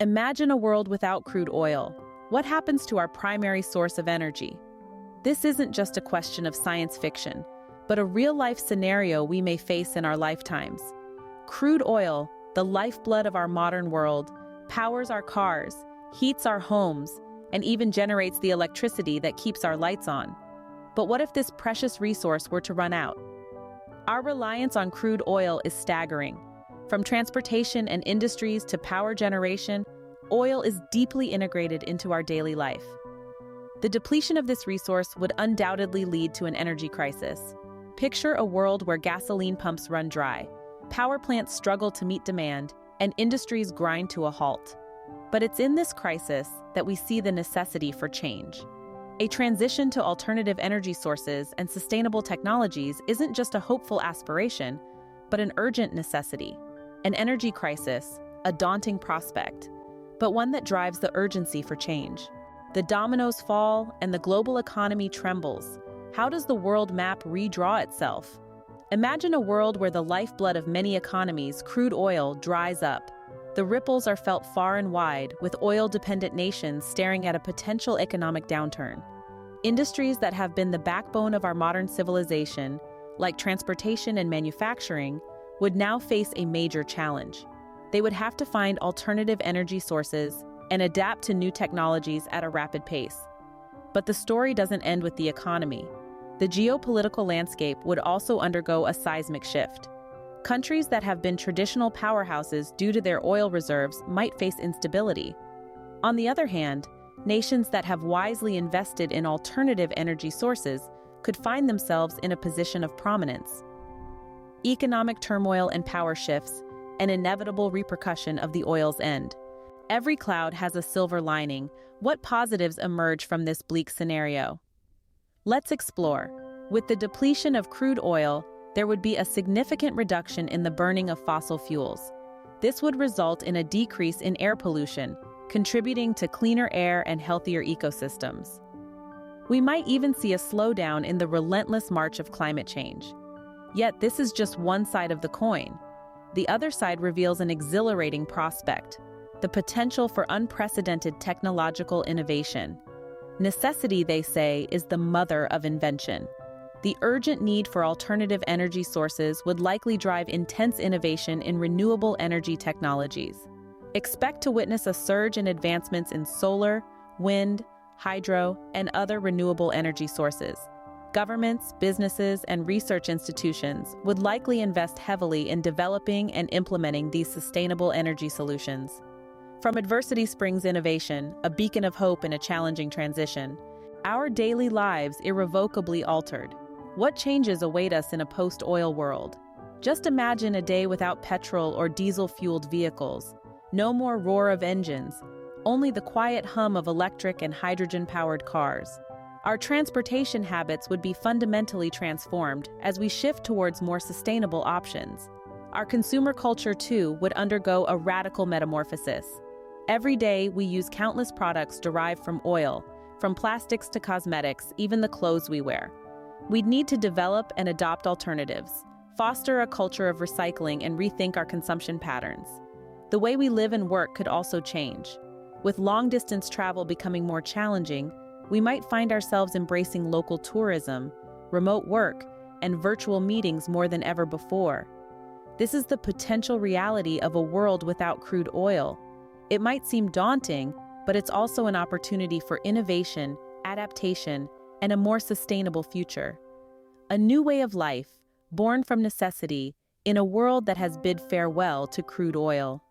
Imagine a world without crude oil. What happens to our primary source of energy? This isn't just a question of science fiction, but a real-life scenario we may face in our lifetimes. Crude oil, the lifeblood of our modern world, powers our cars, heats our homes, and even generates the electricity that keeps our lights on. But what if this precious resource were to run out? Our reliance on crude oil is staggering. From transportation and industries to power generation, oil is deeply integrated into our daily life. The depletion of this resource would undoubtedly lead to an energy crisis. Picture a world where gasoline pumps run dry, power plants struggle to meet demand, and industries grind to a halt. But it's in this crisis that we see the necessity for change. A transition to alternative energy sources and sustainable technologies isn't just a hopeful aspiration, but an urgent necessity. An energy crisis, a daunting prospect, but one that drives the urgency for change. The dominoes fall and the global economy trembles. How does the world map redraw itself? Imagine a world where the lifeblood of many economies, crude oil, dries up. The ripples are felt far and wide, with oil-dependent nations staring at a potential economic downturn. Industries that have been the backbone of our modern civilization, like transportation and manufacturing, would now face a major challenge. They would have to find alternative energy sources and adapt to new technologies at a rapid pace. But the story doesn't end with the economy. The geopolitical landscape would also undergo a seismic shift. Countries that have been traditional powerhouses due to their oil reserves might face instability. On the other hand, nations that have wisely invested in alternative energy sources could find themselves in a position of prominence. Economic turmoil and power shifts, an inevitable repercussion of the oil's end. Every cloud has a silver lining. What positives emerge from this bleak scenario? Let's explore. With the depletion of crude oil, there would be a significant reduction in the burning of fossil fuels. This would result in a decrease in air pollution, contributing to cleaner air and healthier ecosystems. We might even see a slowdown in the relentless march of climate change. Yet this is just one side of the coin. The other side reveals an exhilarating prospect: the potential for unprecedented technological innovation. Necessity, they say, is the mother of invention. The urgent need for alternative energy sources would likely drive intense innovation in renewable energy technologies. Expect to witness a surge in advancements in solar, wind, hydro, and other renewable energy sources. Governments, businesses, and research institutions would likely invest heavily in developing and implementing these sustainable energy solutions. From adversity springs innovation, a beacon of hope in a challenging transition. Our daily lives irrevocably altered. What changes await us in a post-oil world? Just imagine a day without petrol or diesel-fueled vehicles. No more roar of engines, only the quiet hum of electric and hydrogen-powered cars. Our transportation habits would be fundamentally transformed as we shift towards more sustainable options. Our consumer culture, too, would undergo a radical metamorphosis. Every day, we use countless products derived from oil, from plastics to cosmetics, even the clothes we wear. We'd need to develop and adopt alternatives, foster a culture of recycling, and rethink our consumption patterns. The way we live and work could also change. With long-distance travel becoming more challenging, we might find ourselves embracing local tourism, remote work, and virtual meetings more than ever before. This is the potential reality of a world without crude oil. It might seem daunting, but it's also an opportunity for innovation, adaptation, and a more sustainable future. A new way of life, born from necessity, in a world that has bid farewell to crude oil.